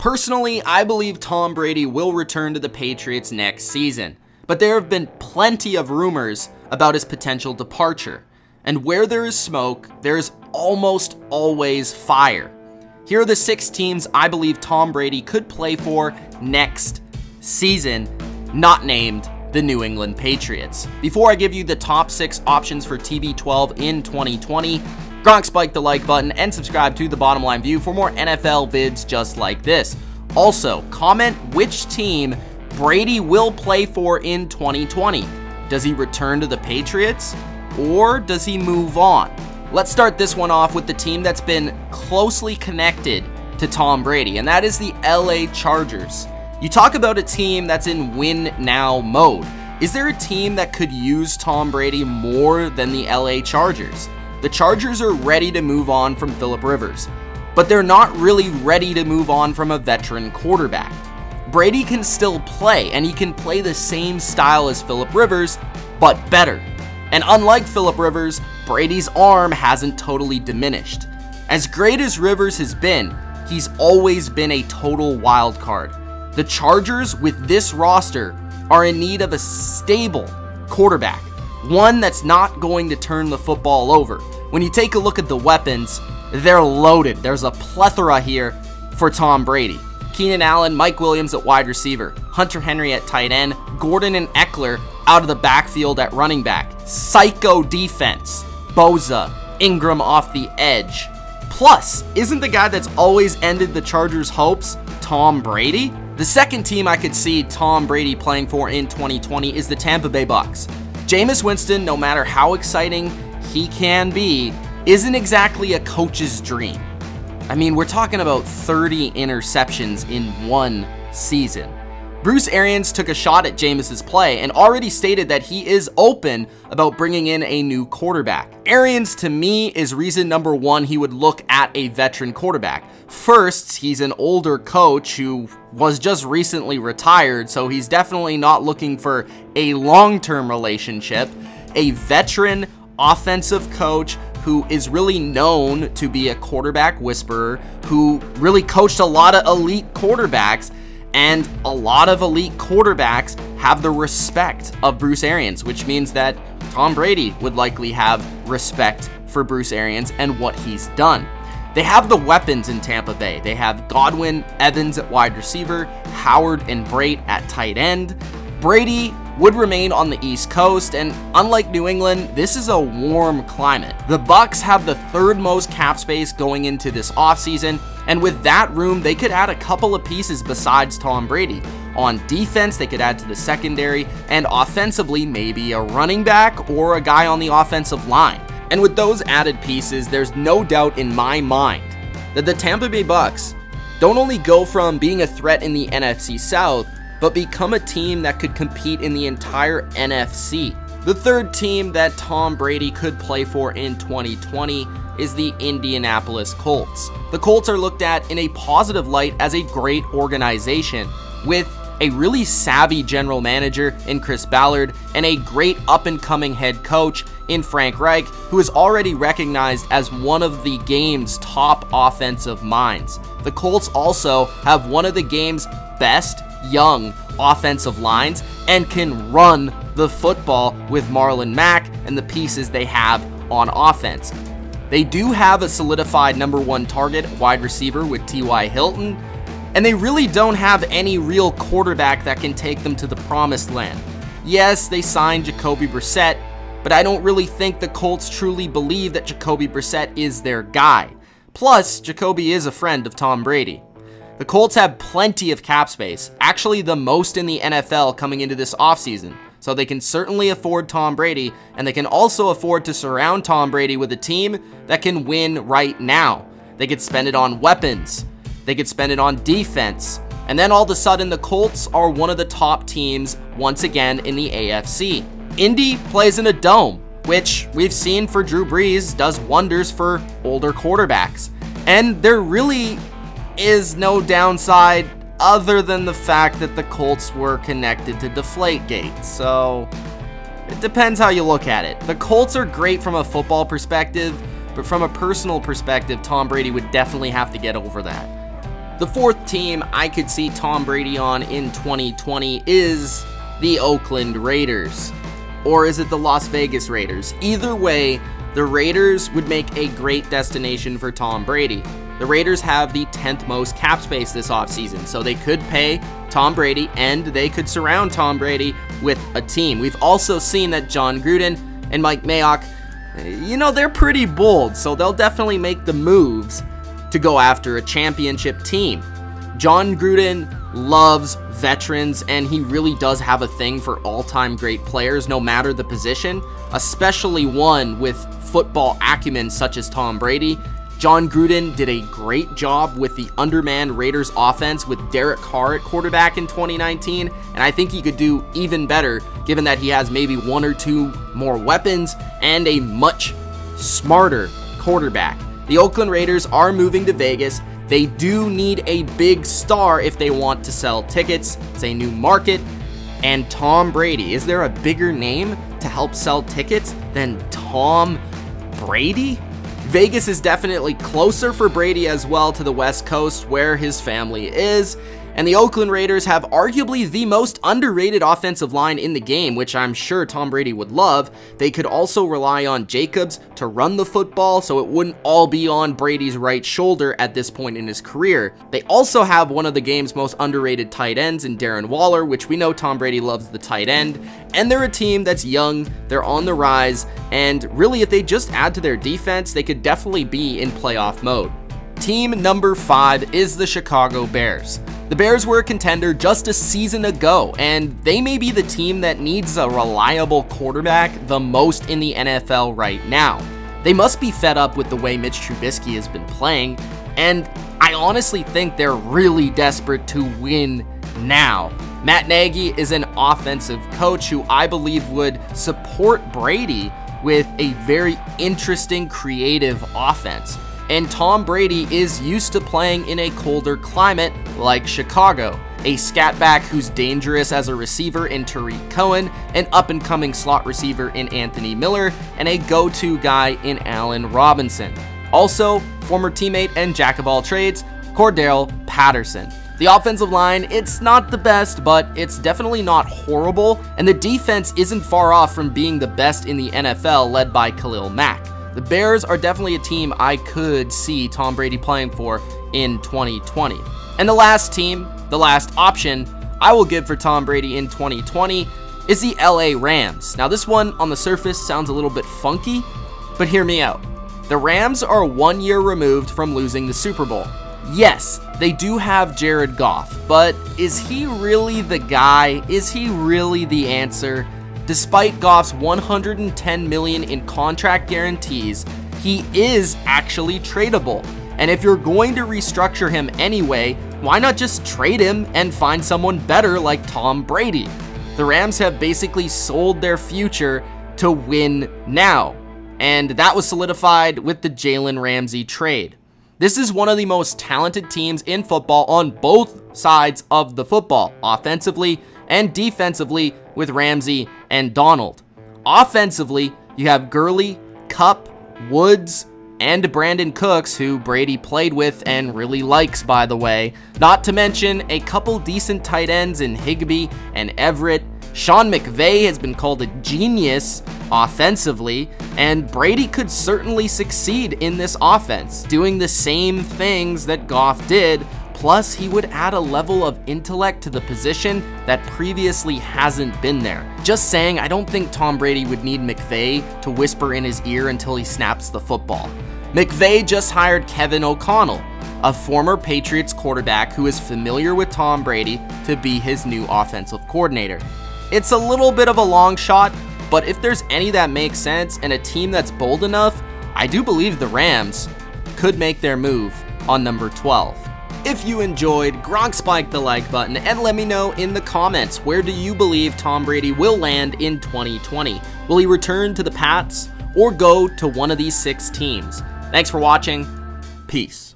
Personally, I believe Tom Brady will return to the Patriots next season, but there have been plenty of rumors about his potential departure. And where there is smoke, there is almost always fire. Here are the 6 teams I believe Tom Brady could play for next season, not named the New England Patriots. Before I give you the top 6 options for TB12 in 2020, Gronk spike the like button and subscribe to The Bottom Line View for more NFL vids just like this. Also, comment which team Brady will play for in 2020. Does he return to the Patriots or does he move on? Let's start this one off with the team that's been closely connected to Tom Brady, and that is the LA Chargers. You talk about a team that's in win now mode. Is there a team that could use Tom Brady more than the LA Chargers? The Chargers are ready to move on from Phillip Rivers, but they're not really ready to move on from a veteran quarterback. Brady can still play, and he can play the same style as Phillip Rivers, but better. And unlike Phillip Rivers, Brady's arm hasn't totally diminished. As great as Rivers has been, he's always been a total wild card. The Chargers, with this roster, are in need of a stable quarterback, one that's not going to turn the football over. When you take a look at the weapons, they're loaded. There's a plethora here for Tom Brady. Keenan Allen, Mike Williams at wide receiver, Hunter Henry at tight end, Gordon and Eckler out of the backfield at running back, psycho defense, Bosa, Ingram off the edge. Plus, isn't the guy that's always ended the Chargers' hopes Tom Brady? The second team I could see Tom Brady playing for in 2020 is the Tampa Bay Bucs. Jameis Winston, no matter how exciting he can be, isn't exactly a coach's dream. I mean, we're talking about 30 interceptions in one season. Bruce Arians took a shot at Jameis's play and already stated that he is open about bringing in a new quarterback. Arians, to me, is reason number 1 he would look at a veteran quarterback. First, he's an older coach who was just recently retired, so he's definitely not looking for a long-term relationship. A veteran offensive coach who is really known to be a quarterback whisperer, who really coached a lot of elite quarterbacks, and a lot of elite quarterbacks have the respect of Bruce Arians, which means that Tom Brady would likely have respect for Bruce Arians and what he's done. They have the weapons in Tampa Bay. They have Godwin, Evans at wide receiver, Howard and Brate at tight end. Brady would remain on the East Coast, and unlike New England, this is a warm climate. The Bucs have the 3rd most cap space going into this offseason, and with that room, they could add a couple of pieces besides Tom Brady. On defense, they could add to the secondary, and offensively, maybe a running back or a guy on the offensive line. And with those added pieces, there's no doubt in my mind that the Tampa Bay Bucs don't only go from being a threat in the NFC South, but become a team that could compete in the entire NFC. The third team that Tom Brady could play for in 2020 is the Indianapolis Colts. The Colts are looked at in a positive light as a great organization with a really savvy general manager in Chris Ballard and a great up-and-coming head coach in Frank Reich, who is already recognized as one of the game's top offensive minds. The Colts also have one of the game's best young offensive lines and can run the football with Marlon Mack and the pieces they have on offense. They do have a solidified number 1 target wide receiver with T.Y. Hilton, and they really don't have any real quarterback that can take them to the promised land. Yes, they signed Jacoby Brissett, but I don't really think the Colts truly believe that Jacoby Brissett is their guy. Plus, Jacoby is a friend of Tom Brady. The Colts have plenty of cap space, actually the most in the NFL coming into this offseason, so they can certainly afford Tom Brady, and they can also afford to surround Tom Brady with a team that can win right now. They could spend it on weapons, they could spend it on defense, and then all of a sudden the Colts are one of the top teams once again in the AFC. Indy plays in a dome, which we've seen for Drew Brees does wonders for older quarterbacks, and there really is no downside other than the fact that the Colts were connected to Deflategate, so it depends how you look at it. The Colts are great from a football perspective, but from a personal perspective, Tom Brady would definitely have to get over that. The fourth team I could see Tom Brady on in 2020 is the Oakland Raiders. Or is it the Las Vegas Raiders? Either way, the Raiders would make a great destination for Tom Brady. The Raiders have the 10th most cap space this offseason, so they could pay Tom Brady and they could surround Tom Brady with a team. We've also seen that John Gruden and Mike Mayock, they're pretty bold, so they'll definitely make the moves to go after a championship team. John Gruden loves veterans, and he really does have a thing for all-time great players, no matter the position, especially one with football acumen such as Tom Brady. John Gruden did a great job with the undermanned Raiders offense with Derek Carr at quarterback in 2019, and I think he could do even better given that he has maybe one or two more weapons and a much smarter quarterback. The Oakland Raiders are moving to Vegas. They do need a big star if they want to sell tickets. It's a new market. And Tom Brady, is there a bigger name to help sell tickets than Tom Brady? Vegas is definitely closer for Brady as well to the West Coast where his family is. And the Oakland Raiders have arguably the most underrated offensive line in the game, which I'm sure Tom Brady would love. They could also rely on Jacobs to run the football, so it wouldn't all be on Brady's right shoulder at this point in his career. They also have one of the game's most underrated tight ends in Darren Waller, which we know Tom Brady loves the tight end. And they're a team that's young, they're on the rise, and really if they just add to their defense, they could definitely be in playoff mode. Team number 5 is the Chicago Bears. The Bears were a contender just a season ago, and they may be the team that needs a reliable quarterback the most in the NFL right now. They must be fed up with the way Mitch Trubisky has been playing, and I honestly think they're really desperate to win now. Matt Nagy is an offensive coach who I believe would support Brady with a very interesting, creative offense. And Tom Brady is used to playing in a colder climate like Chicago. A scatback who's dangerous as a receiver in Tariq Cohen, an up-and-coming slot receiver in Anthony Miller, and a go-to guy in Allen Robinson. Also, former teammate and jack of all trades, Cordell Patterson. The offensive line, it's not the best, but it's definitely not horrible, and the defense isn't far off from being the best in the NFL, led by Khalil Mack. The Bears are definitely a team I could see Tom Brady playing for in 2020. And the last team, the last option I will give for Tom Brady in 2020 is the LA Rams. Now this one on the surface sounds a little bit funky, but hear me out. The Rams are 1 year removed from losing the Super Bowl. Yes, they do have Jared Goff, but is he really the guy? Is he really the answer? Despite Goff's $110 million in contract guarantees, he is actually tradable. And if you're going to restructure him anyway, why not just trade him and find someone better like Tom Brady? The Rams have basically sold their future to win now. And that was solidified with the Jalen Ramsey trade. This is one of the most talented teams in football on both sides of the football, offensively and defensively with Ramsey and Donald. Offensively, you have Gurley, Kupp, Woods, and Brandon Cooks, who Brady played with and really likes, by the way. Not to mention a couple decent tight ends in Higbee and Everett. Sean McVay has been called a genius offensively, and Brady could certainly succeed in this offense, doing the same things that Goff did. Plus, he would add a level of intellect to the position that previously hasn't been there. Just saying, I don't think Tom Brady would need McVay to whisper in his ear until he snaps the football. McVay just hired Kevin O'Connell, a former Patriots quarterback who is familiar with Tom Brady, to be his new offensive coordinator. It's a little bit of a long shot, but if there's any that make sense and a team that's bold enough, I do believe the Rams could make their move on number 12. If you enjoyed, Gronk spike the like button and let me know in the comments, where do you believe Tom Brady will land in 2020? Will he return to the Pats or go to one of these 6 teams? Thanks for watching. Peace.